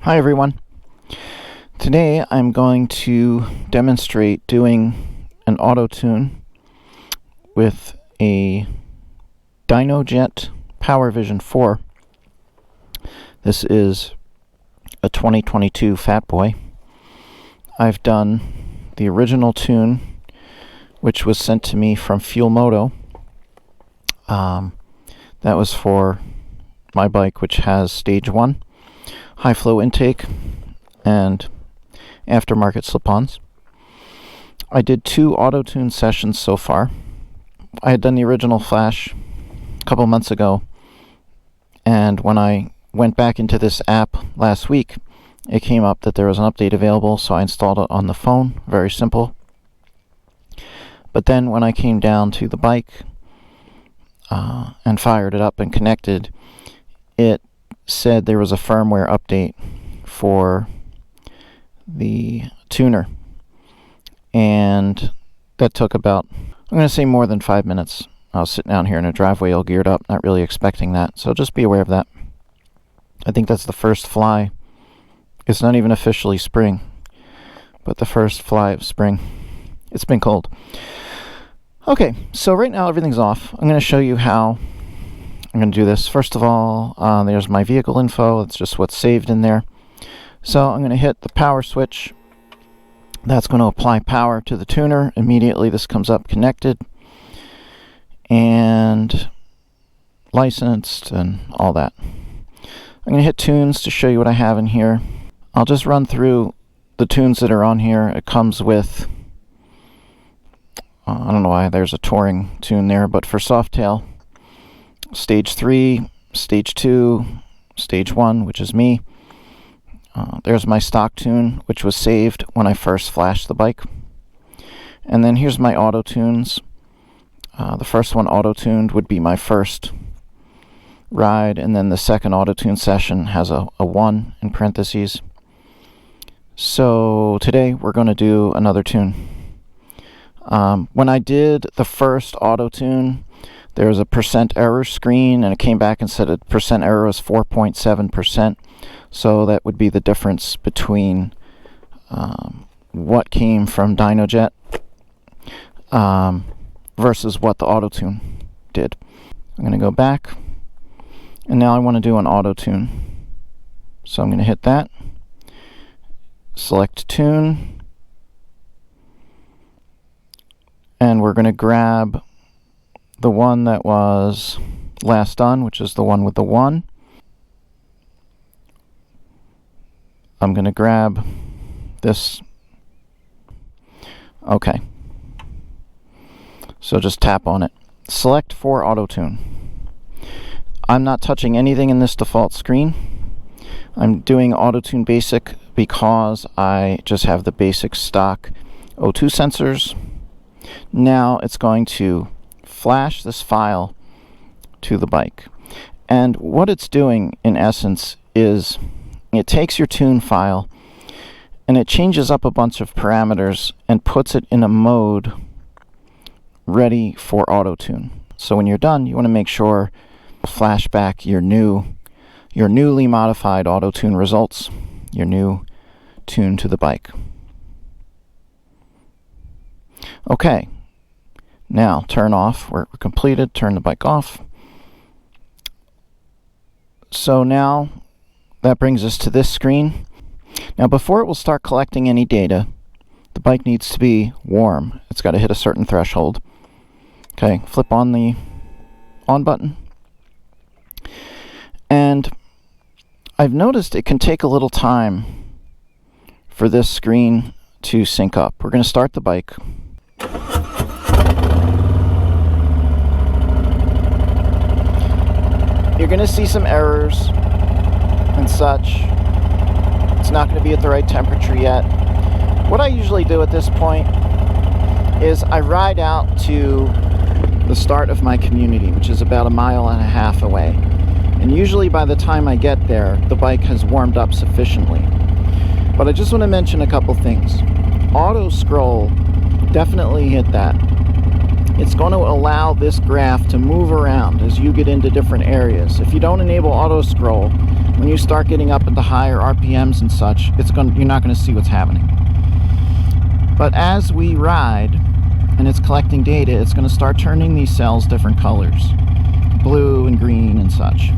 Hi everyone. Today I'm going to demonstrate doing an auto-tune with a DynoJet PowerVision 4. This is a 2022 Fat Boy. I've done the original tune, which was sent to me from Fuelmoto. That was for my bike, which has stage 1. High flow intake and aftermarket slip-ons. I did 2 auto-tune sessions so far. I had done the original Flash a couple months ago, and when I went back into this app last week, it came up that there was an update available, so I installed it on the phone. Very simple. But then when I came down to the bike and fired it up and connected, it said there was a firmware update for the tuner, and that took about, I'm going to say, more than 5 minutes. I was sitting down here in a driveway all geared up, not really expecting that, so just be aware of that. I think that's the first fly. It's not even officially spring, but the first fly of spring. It's been cold. Okay, so right now everything's off. I'm going to show you how I'm going to do this. First of all, there's my vehicle info. It's just what's saved in there. So I'm going to hit the power switch. That's going to apply power to the tuner. Immediately this comes up connected and licensed and all that. I'm going to hit tunes to show you what I have in here. I'll just run through the tunes that are on here. It comes with, I don't know why there's a touring tune there, but for Softail, Stage 3, Stage 2, Stage 1, which is me. There's my stock tune, which was saved when I first flashed the bike. And then here's my auto tunes. The first one auto-tuned would be my first ride, and then the second auto-tune session has a 1 in parentheses. So today we're going to do another tune. When I did the first auto-tune, there was a percent error screen, and it came back and said a percent error was 4.7%. So that would be the difference between what came from DynoJet versus what the auto-tune did. I'm going to go back, and now I want to do an auto-tune. So I'm going to hit that, select tune, and we're going to grab the one that was last done, which is the one with the 1. I'm going to grab this. Okay. So just tap on it. Select for auto-tune. I'm not touching anything in this default screen. I'm doing auto-tune basic because I just have the basic stock O2 sensors. Now it's going to flash this file to the bike, and what it's doing in essence is it takes your tune file and it changes up a bunch of parameters and puts it in a mode ready for auto-tune. So when you're done, you want to make sure to flash back your newly modified auto-tune results, your new tune to the bike. Okay. Now, turn off. We're completed. Turn the bike off. So now, that brings us to this screen. Now, before it will start collecting any data, the bike needs to be warm. It's got to hit a certain threshold. Okay, flip on the on button. And I've noticed it can take a little time for this screen to sync up. We're going to start the bike. You're going to see some errors and such. It's not going to be at the right temperature yet. What I usually do at this point is I ride out to the start of my community, which is about 1.5 miles away. And usually by the time I get there, the bike has warmed up sufficiently. But I just want to mention a couple things. Auto scroll, definitely hit that. It's going to allow this graph to move around as you get into different areas. If you don't enable auto scroll, when you start getting up at the higher RPMs and such, you're not going to see what's happening. But as we ride and it's collecting data, it's going to start turning these cells different colors, blue and green and such.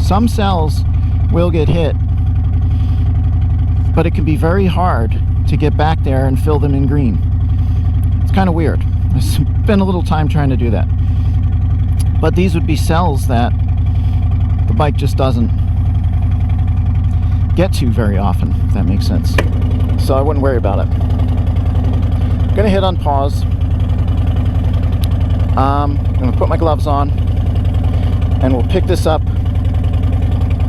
Some cells will get hit, but it can be very hard to get back there and fill them in green. It's kind of weird. I spent a little time trying to do that. But these would be cells that the bike just doesn't get to very often, if that makes sense. So I wouldn't worry about it. I'm gonna hit on pause. I'm gonna put my gloves on, and we'll pick this up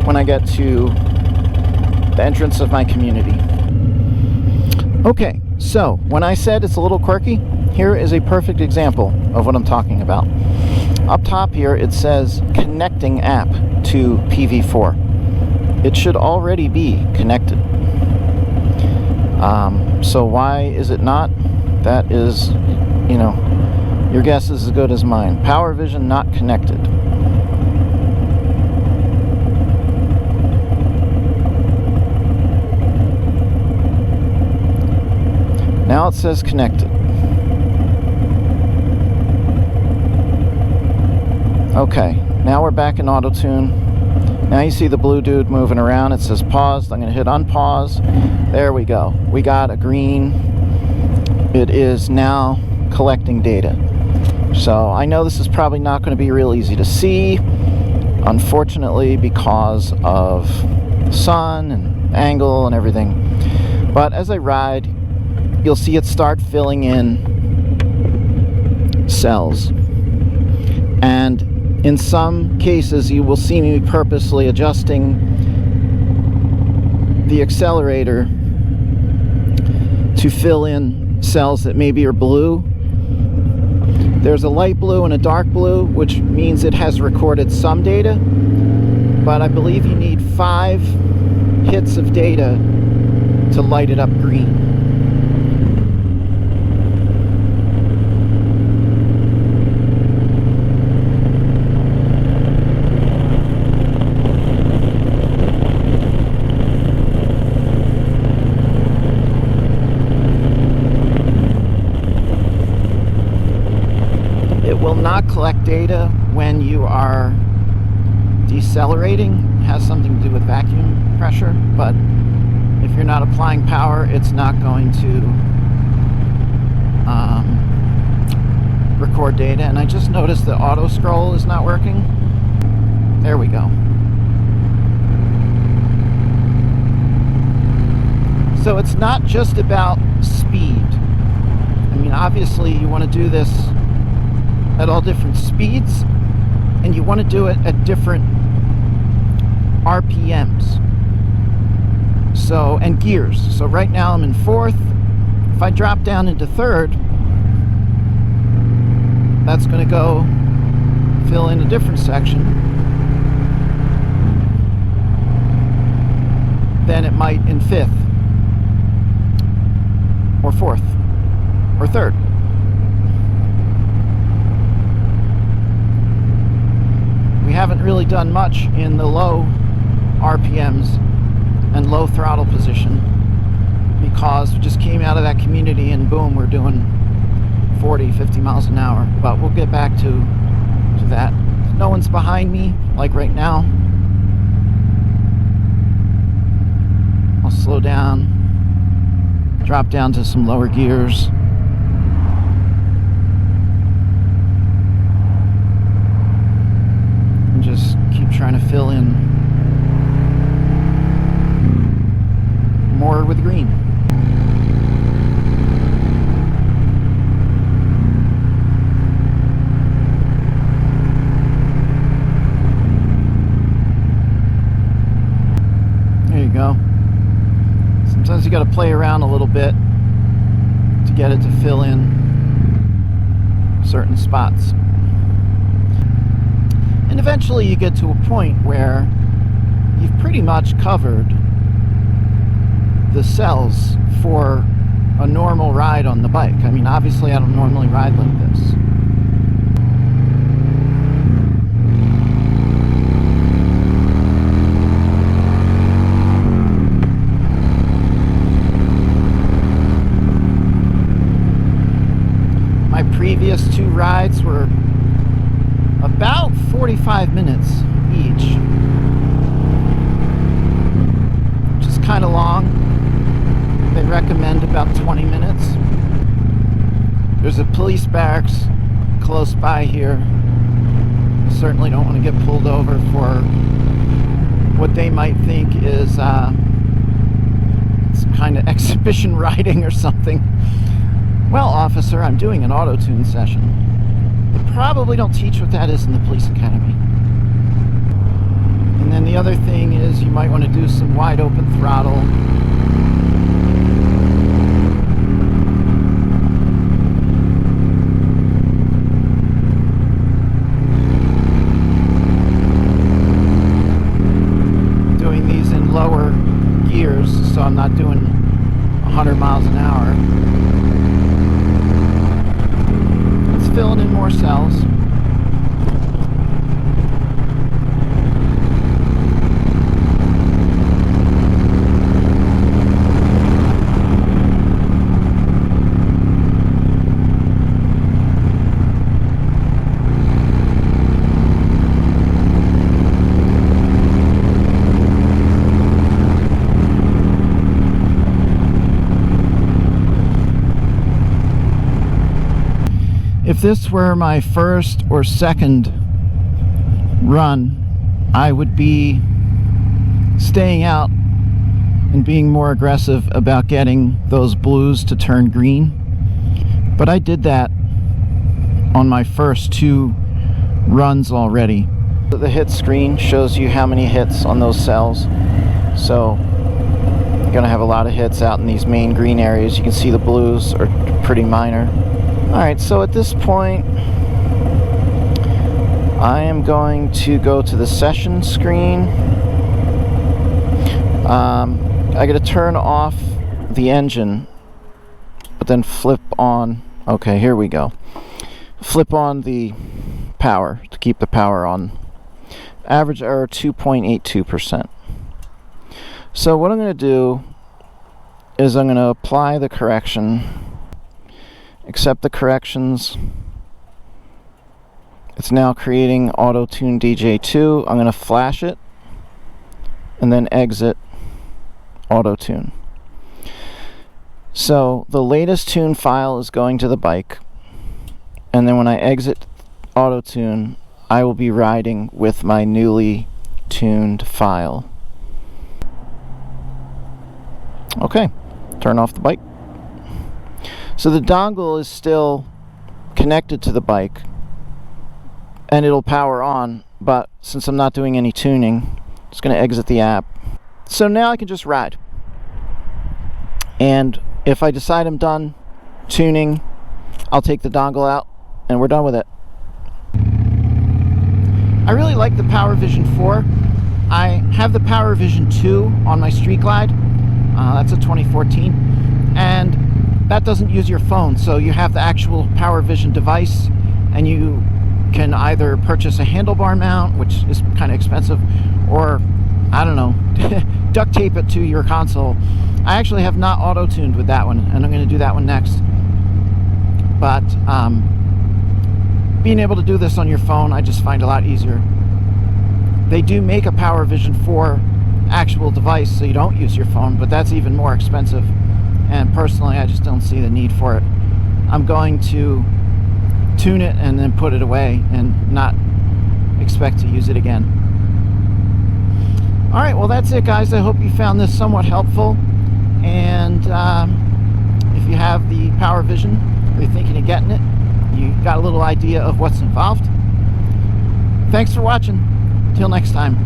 when I get to the entrance of my community. Okay, so when I said it's a little quirky, here is a perfect example of what I'm talking about. Up top here it says connecting app to PV4. It should already be connected. So why is it not? That is, your guess is as good as mine. Power Vision not connected. Now it says connected. Okay, now we're back in Autotune. Now you see the blue dude moving around. It says paused. I'm going to hit unpause. There we go. We got a green. It is now collecting data. So I know this is probably not going to be real easy to see, unfortunately, because of the sun and angle and everything. But as I ride, you'll see it start filling in cells. And in some cases, you will see me purposely adjusting the accelerator to fill in cells that maybe are blue. There's a light blue and a dark blue, which means it has recorded some data, but I believe you need 5 hits of data to light it up green. Not collect data when you are decelerating. It has something to do with vacuum pressure, but if you're not applying power, it's not going to record data. And I just noticed the auto scroll is not working. There we go. So it's not just about speed. I mean, obviously you want to do this at all different speeds, and you want to do it at different RPMs. So, and gears. So right now I'm in 4th. If I drop down into 3rd, that's going to go fill in a different section than it might in 5th or 4th or 3rd. We haven't really done much in the low RPMs and low throttle position because we just came out of that community and boom, we're doing 40, 50 miles an hour. But we'll get back to that. No one's behind me, like right now. I'll slow down, drop down to some lower gears. Just keep trying to fill in more with green. There you go. Sometimes you got to play around a little bit to get it to fill in certain spots. And eventually you get to a point where you've pretty much covered the cells for a normal ride on the bike. I mean, obviously I don't normally ride like this. rides were about 45 minutes each, which is kind of long. They recommend about 20 minutes. There's a police barracks close by here. You certainly don't want to get pulled over for what they might think is some kind of exhibition riding or something. Well, officer, I'm doing an auto-tune session. They probably don't teach what that is in the police academy. And then the other thing is you might want to do some wide open throttle. Doing these in lower gears, so I'm not doing 100 miles an hour. Filling in more cells. If this were my first or second run, I would be staying out and being more aggressive about getting those blues to turn green. But I did that on my first 2 runs already. The hit screen shows you how many hits on those cells. So you're gonna have a lot of hits out in these main green areas. You can see the blues are pretty minor. Alright, so at this point, I am going to go to the session screen. I gotta turn off the engine, but then flip on. Okay, here we go. Flip on the power to keep the power on. Average error 2.82%. So what I'm going to do is I'm going to apply the correction. Accept the corrections. It's now creating Autotune DJ2. I'm going to flash it and then exit Autotune. So the latest tune file is going to the bike, and then when I exit Autotune, I will be riding with my newly tuned file. Okay, turn off the bike. So the dongle is still connected to the bike and it'll power on, but since I'm not doing any tuning, I'm just going to exit the app. So now I can just ride. And if I decide I'm done tuning, I'll take the dongle out and we're done with it. I really like the PowerVision 4. I have the PowerVision 2 on my Street Glide. That's a 2014. And that doesn't use your phone, so you have the actual PowerVision device, and you can either purchase a handlebar mount, which is kind of expensive, or, I don't know, duct tape it to your console. I actually have not auto-tuned with that one, and I'm going to do that one next. But being able to do this on your phone, I just find a lot easier. They do make a PowerVision 4 actual device, so you don't use your phone, but that's even more expensive. And personally, I just don't see the need for it. I'm going to tune it and then put it away and not expect to use it again. Alright, well that's it guys. I hope you found this somewhat helpful. And if you have the PowerVision or you're thinking of getting it, you got a little idea of what's involved. Thanks for watching. Till next time.